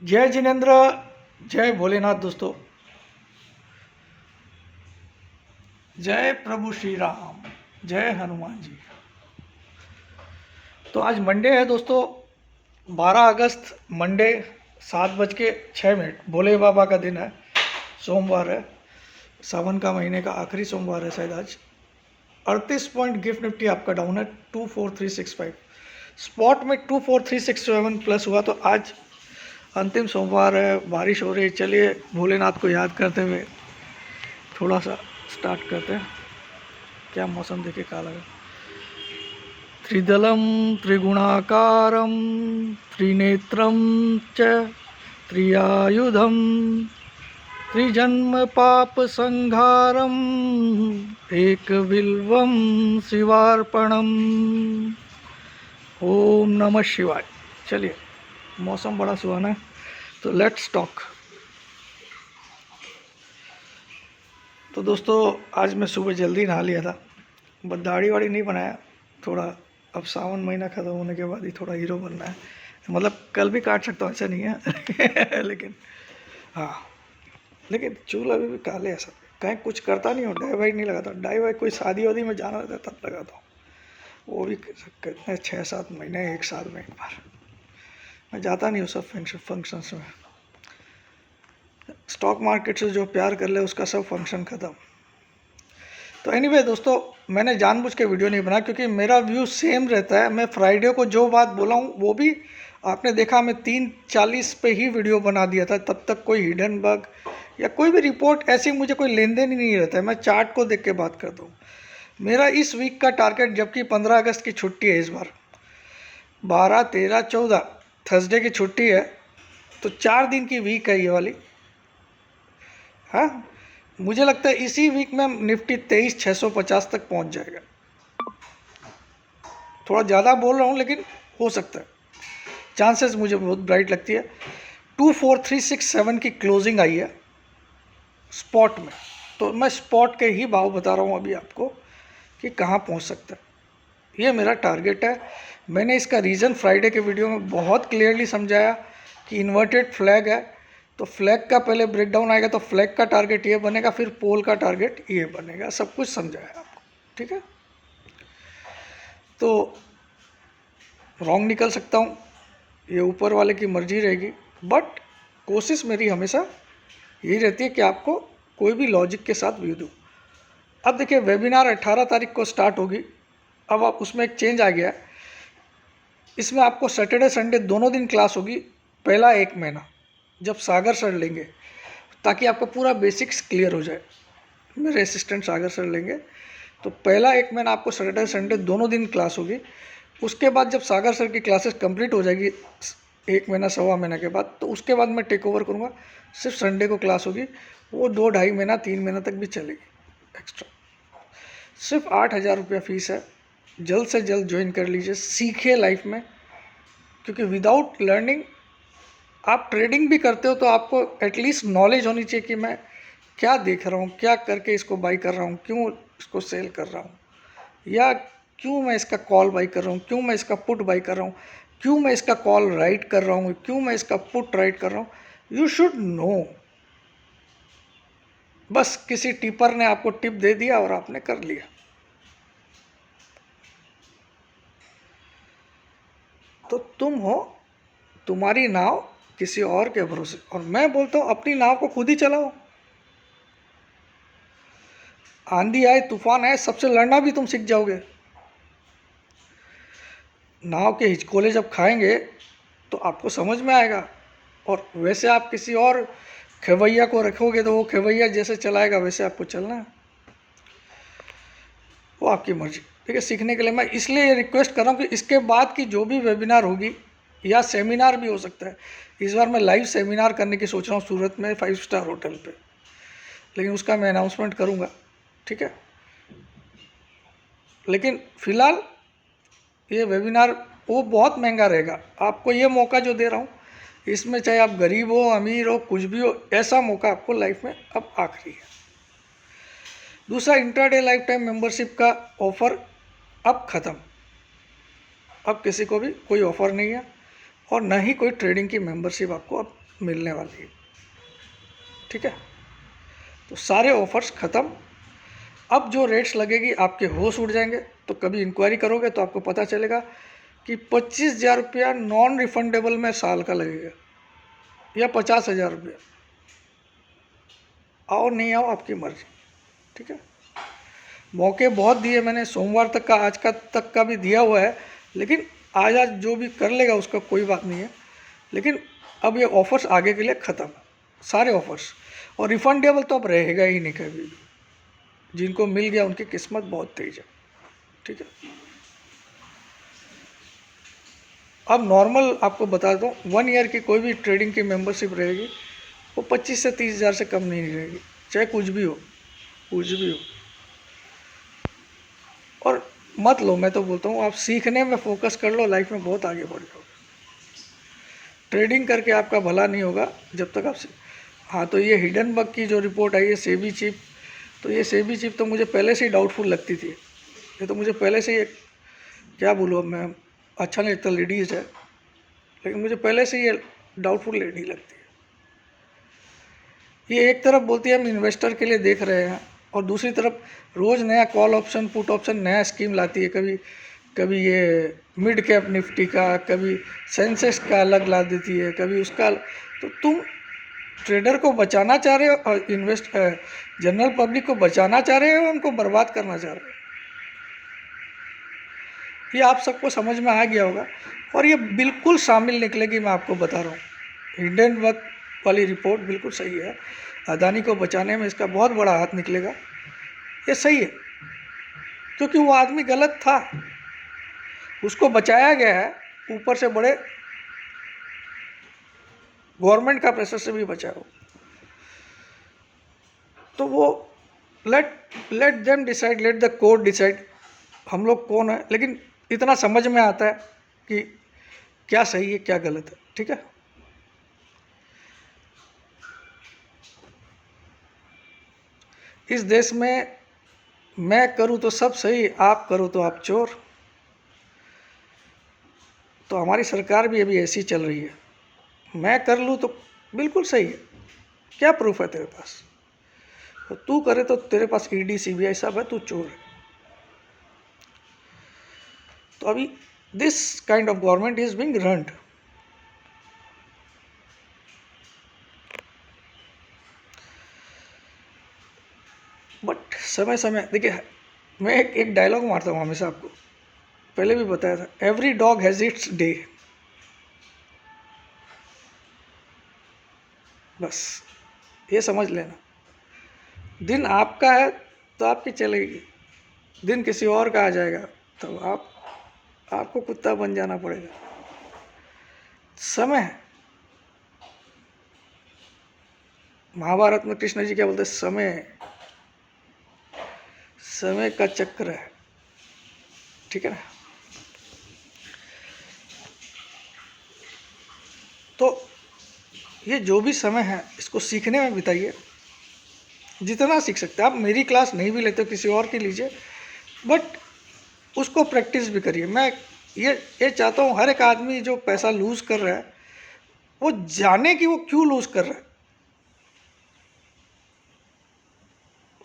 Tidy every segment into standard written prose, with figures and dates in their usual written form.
जय जिनेन्द्र, जय भोलेनाथ दोस्तों, जय प्रभु श्री राम, जय हनुमान जी। तो आज मंडे है दोस्तों, 12 अगस्त मंडे, 7:06। भोले बाबा का दिन है, सोमवार है, सावन का महीने का आखिरी सोमवार है शायद आज। 38 पॉइंट गिफ्ट निफ्टी आपका डाउन है 24365। स्पॉट में 24367 प्लस हुआ। तो आज अंतिम सोमवार है, बारिश हो रही। चलिए भोलेनाथ को याद करते हुए थोड़ा सा स्टार्ट करते हैं। क्या मौसम देखे काला है। त्रिदलम त्रिगुणाकारम त्रिनेत्रम च त्रियायुधम त्रिजन्म पाप संहारम एक बिल्वम शिवार्पणम। ओम नमः शिवाय। चलिए, मौसम बड़ा सुहाना है, तो लेट्स टॉक। तो दोस्तों, आज मैं सुबह जल्दी नहा लिया था, बस दाढ़ी वाड़ी नहीं बनाया। थोड़ा अब सावन महीना ख़त्म होने के बाद ही थोड़ा हीरो बनना है। मतलब कल भी काट सकता हूँ, ऐसा नहीं है लेकिन हाँ, लेकिन चूल अभी भी काले ऐसा कहीं कुछ करता नहीं हूँ। डाई वाई नहीं लगाता। डाई वाई कोई शादी वादी में जाना रहता है तब लगाता हूँ, वो भी कितने 6-7 महीने, 1 साल में एक बार। मैं जाता नहीं हूँ सब फंक्शंस में। स्टॉक मार्केट से जो प्यार कर ले उसका सब फंक्शन ख़त्म। तो एनीवे दोस्तों, मैंने जानबूझ के वीडियो नहीं बनाया क्योंकि मेरा व्यू सेम रहता है। मैं फ्राइडे को जो बात बोला हूँ वो भी आपने देखा, मैं 3:40 पे ही वीडियो बना दिया था। तब तक कोई हिडन बग या कोई भी रिपोर्ट ऐसी मुझे कोई लेन देन ही नहीं रहता है। मैं चार्ट को देख के बात करता हूँ। मेरा इस वीक का टारगेट, जबकि 15 अगस्त की छुट्टी है इस बार, 12, 13, 14 थर्सडे की छुट्टी है, तो 4 दिन की वीक है ये वाली। हाँ, मुझे लगता है इसी वीक में निफ्टी 23,650 तक पहुंच जाएगा। थोड़ा ज़्यादा बोल रहा हूँ लेकिन हो सकता है, चांसेस मुझे बहुत ब्राइट लगती है। 24367 की क्लोजिंग आई है स्पॉट में, तो मैं स्पॉट के ही भाव बता रहा हूँ अभी आपको कि कहाँ पहुँच सकता है। ये मेरा टारगेट है। मैंने इसका रीज़न फ्राइडे के वीडियो में बहुत क्लियरली समझाया कि इन्वर्टेड फ्लैग है, तो फ्लैग का पहले ब्रेकडाउन आएगा, तो फ्लैग का टारगेट ये बनेगा, फिर पोल का टारगेट ये बनेगा। सब कुछ समझाया आपको, ठीक है। तो रॉन्ग निकल सकता हूँ, ये ऊपर वाले की मर्जी रहेगी, बट कोशिश मेरी हमेशा यही रहती है कि आपको कोई भी लॉजिक के साथ व्यू दूँ। अब देखिए, वेबिनार 18 तारीख को स्टार्ट होगी। अब आप उसमें एक चेंज आ गया है, इसमें आपको सैटरडे संडे दोनों दिन क्लास होगी पहला 1 महीना, जब सागर सर लेंगे, ताकि आपका पूरा बेसिक्स क्लियर हो जाए। मेरे असिस्टेंट सागर सर लेंगे, तो पहला 1 महीना आपको सैटरडे संडे दोनों दिन क्लास होगी। उसके बाद जब सागर सर की क्लासेस कंप्लीट हो जाएगी 1 महीना, 1.25 महीना के बाद, तो उसके बाद मैं टेक ओवर करूँगा। सिर्फ संडे को क्लास होगी, वो 2-2.5 महीना, 3 महीना तक भी चलेगी एक्स्ट्रा। सिर्फ 8,000 रुपया फ़ीस है। जल्द से जल्द ज्वाइन कर लीजिए, सीखिए लाइफ में, क्योंकि विदाउट लर्निंग आप ट्रेडिंग भी करते हो तो आपको एटलीस्ट नॉलेज होनी चाहिए कि मैं क्या देख रहा हूँ, क्या करके इसको बाई कर रहा हूँ, क्यों इसको सेल कर रहा हूँ, या क्यों मैं इसका कॉल बाई कर रहा हूँ, क्यों मैं इसका पुट बाई कर रहा हूँ, क्यों मैं इसका कॉल राइट कर रहा हूँ, क्यों मैं इसका पुट राइट कर रहा हूँ। You should know. बस किसी टिपर ने आपको टिप दे दिया और आपने कर लिया। तो तुम हो, तुम्हारी नाव किसी और के भरोसे, और मैं बोलता हूँ अपनी नाव को खुद ही चलाओ। आंधी आए, तूफान आए, सबसे लड़ना भी तुम सीख जाओगे। नाव के हिचकोले जब खाएंगे तो आपको समझ में आएगा, और वैसे आप किसी और खेवैया को रखोगे तो वो खेवैया जैसे चलाएगा वैसे आपको चलना है। वो आपकी मर्जी, ठीक है। सीखने के लिए मैं इसलिए ये रिक्वेस्ट कर रहा हूँ कि इसके बाद की जो भी वेबिनार होगी, या सेमिनार भी हो सकता है, इस बार मैं लाइव सेमिनार करने की सोच रहा हूँ सूरत में 5 स्टार होटल पे, लेकिन उसका मैं अनाउंसमेंट करूँगा, ठीक है। लेकिन फ़िलहाल ये वेबिनार वो बहुत महंगा रहेगा। आपको ये मौका जो दे रहा हूँ, इसमें चाहे आप गरीब हो, अमीर हो, कुछ भी हो, ऐसा मौका आपको लाइफ में अब आखिरी है। दूसरा, इंट्राडे लाइफ टाइम मेंबरशिप का ऑफ़र अब ख़त्म। अब किसी को भी कोई ऑफ़र नहीं है। और न ही कोई ट्रेडिंग की मेंबरशिप आपको अब मिलने वाली है। ठीक है, तो सारे ऑफर्स ख़त्म। अब जो रेट्स लगेगी आपके होश उड़ जाएंगे। तो कभी इंक्वायरी करोगे तो आपको पता चलेगा कि 25,000 रुपया नॉन रिफंडेबल में साल का लगेगा, या 50,000 रुपया। आओ नहीं आओ आपकी मर्जी। ठीक है, मौके बहुत दिए मैंने, सोमवार तक का, आज का तक का भी दिया हुआ है, लेकिन आज जो भी कर लेगा उसका कोई बात नहीं है। लेकिन अब ये ऑफर्स आगे के लिए ख़त्म, सारे ऑफर्स। और रिफंडेबल तो अब रहेगा ही नहीं कभी भी। जिनको मिल गया उनकी किस्मत बहुत तेज है। ठीक है, अब नॉर्मल आपको बता दूं, 1 ईयर की कोई भी ट्रेडिंग की मेंबरशिप रहेगी वो 25 से 30,000 से कम नहीं रहेगी, चाहे कुछ भी हो, कुछ भी हो। और मत लो, मैं तो बोलता हूँ आप सीखने में फोकस कर लो, लाइफ में बहुत आगे बढ़ जाओगे। ट्रेडिंग करके आपका भला नहीं होगा जब तक आप हाँ, तो ये हिडनबर्ग की जो रिपोर्ट आई है सेबी चीफ, तो ये सेबी चीफ तो मुझे पहले से ही डाउटफुल लगती थी। ये तो मुझे पहले से ही, क्या बोलूँ मैं, अच्छा नहीं लगता, लेडीज़ है, लेकिन मुझे पहले से ये डाउटफुल लेडी लगती है। ये एक तरफ बोलती है हम इन्वेस्टर के लिए देख रहे हैं, और दूसरी तरफ रोज़ नया कॉल ऑप्शन, पुट ऑप्शन, नया स्कीम लाती है। कभी कभी ये मिड कैप निफ्टी का, कभी सेंसेक्स का अलग ला देती है, कभी उसका। तो तुम ट्रेडर को बचाना चाह रहे हो और जनरल पब्लिक को बचाना चाह रहे हो, उनको बर्बाद करना चाह रहे हो। ये आप सबको समझ में आ गया होगा, और ये बिल्कुल शामिल निकलेगी, मैं आपको बता रहा हूँ। हिडनबर्ग वाली रिपोर्ट बिल्कुल सही है। अदानी को बचाने में इसका बहुत बड़ा हाथ निकलेगा, ये सही है, क्योंकि वो आदमी गलत था, उसको बचाया गया है, ऊपर से बड़े गवर्नमेंट का प्रेशर से भी बचा हो। तो वो let them decide, let the court decide, हम लोग कौन है। लेकिन इतना समझ में आता है कि क्या सही है क्या गलत है। ठीक है, इस देश में मैं करूँ तो सब सही, आप करो तो आप चोर। तो हमारी सरकार भी अभी ऐसी चल रही है, मैं कर लूँ तो बिल्कुल सही है, क्या प्रूफ है तेरे पास, तो तू करे तो तेरे पास ईडी सीबीआई सब है, तू चोर है। तो अभी this kind of government is being runned. But समय समय देखिए, मैं एक डायलॉग मारता हूँ हमेशा, आपको पहले भी बताया था, every dog has its day. बस ये समझ लेना, दिन आपका है तो आपकी चलेगी, दिन किसी और का आ जाएगा तो आपको कुत्ता बन जाना पड़ेगा। समय, महाभारत में कृष्ण जी क्या बोलते हैं, समय का चक्र है। ठीक है ना, तो ये जो भी समय है इसको सीखने में बिताइए, जितना सीख सकते हैं आप। मेरी क्लास नहीं भी लेते, किसी और की लीजिए, बट उसको प्रैक्टिस भी करिए। मैं ये चाहता हूँ हर एक आदमी जो पैसा लूज़ कर रहा है वो जाने कि वो क्यों लूज़ कर रहा है।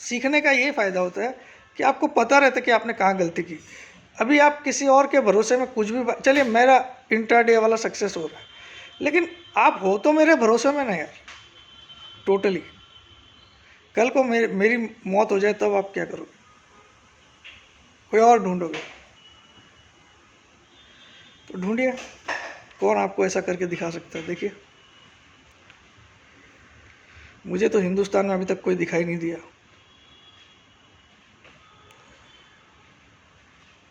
सीखने का ये फ़ायदा होता है कि आपको पता रहता है कि आपने कहाँ गलती की। अभी आप किसी और के भरोसे में कुछ भी, चलिए मेरा इंट्राडे वाला सक्सेस हो रहा है, लेकिन आप हो तो मेरे भरोसे में ना यार, टोटली। कल को मेरी मौत हो जाए तब आप क्या करोगे, कोई और ढूंढोगे। तो ढूंढिए कौन आपको ऐसा करके दिखा सकता है। देखिए, मुझे तो हिंदुस्तान में अभी तक कोई दिखाई नहीं दिया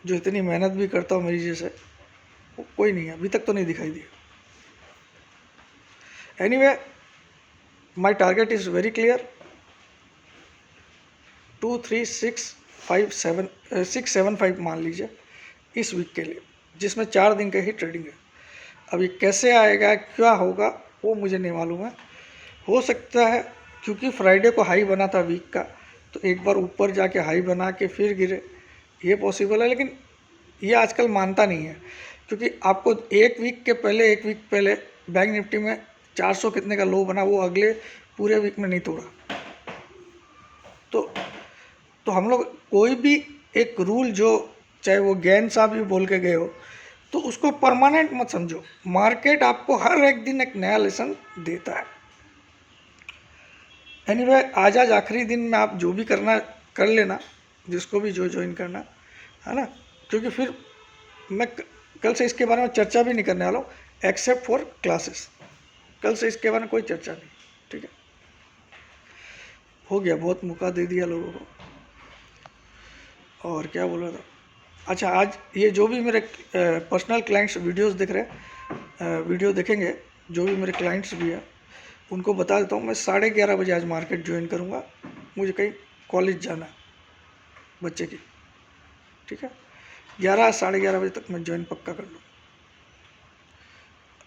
जो इतनी मेहनत भी करता हो मेरी जैसे, कोई नहीं है अभी तक, तो नहीं दिखाई दिया। Anyway, my target is very clear, 675 मान लीजिए इस वीक के लिए, जिसमें 4 दिन का ही ट्रेडिंग है। अभी कैसे आएगा, क्या होगा, वो मुझे नहीं मालूम है। हो सकता है क्योंकि फ्राइडे को हाई बना था वीक का, तो एक बार ऊपर जाके हाई बना के फिर गिरे, ये पॉसिबल है। लेकिन ये आजकल मानता नहीं है, क्योंकि आपको एक वीक पहले बैंक निफ्टी में 400 कितने का लो बना, वो अगले पूरे वीक में नहीं तोड़ा। तो हम लोग कोई भी एक रूल, जो चाहे वो गैन साहब भी बोल के गए हो, तो उसको परमानेंट मत समझो। मार्केट आपको हर एक दिन एक नया लेसन देता है। एनीवे, आज आखिरी दिन में आप जो भी करना कर लेना, जिसको भी जो ज्वाइन करना है ना, क्योंकि फिर मैं कल से इसके बारे में चर्चा भी नहीं करने वाला हूँ, एक्सेप्ट फॉर क्लासेस। कल से इसके बारे में कोई चर्चा नहीं, ठीक है। हो गया, बहुत मौका दे दिया लोगों को। और क्या बोल रहा था, अच्छा, आज ये जो भी मेरे पर्सनल क्लाइंट्स वीडियोस देख रहे हैं, वीडियो देखेंगे, जो भी मेरे क्लाइंट्स भी हैं, उनको बता देता हूँ, मैं 11:30 बजे आज मार्केट ज्वाइन करूँगा। मुझे कहीं कॉलेज जाना है बच्चे की, ठीक है। 11-11:30 बजे तक मैं ज्वाइन पक्का कर लूँ।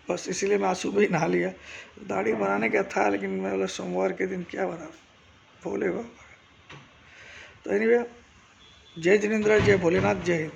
बस इसीलिए मैं आज सुबह ही नहा लिया। दाढ़ी बनाने का था, लेकिन मैं बोला सोमवार के दिन क्या बना, भोले बाबा। तो एनीवे, जय जिनेंद्र, जय भोलेनाथ, जय हिंद।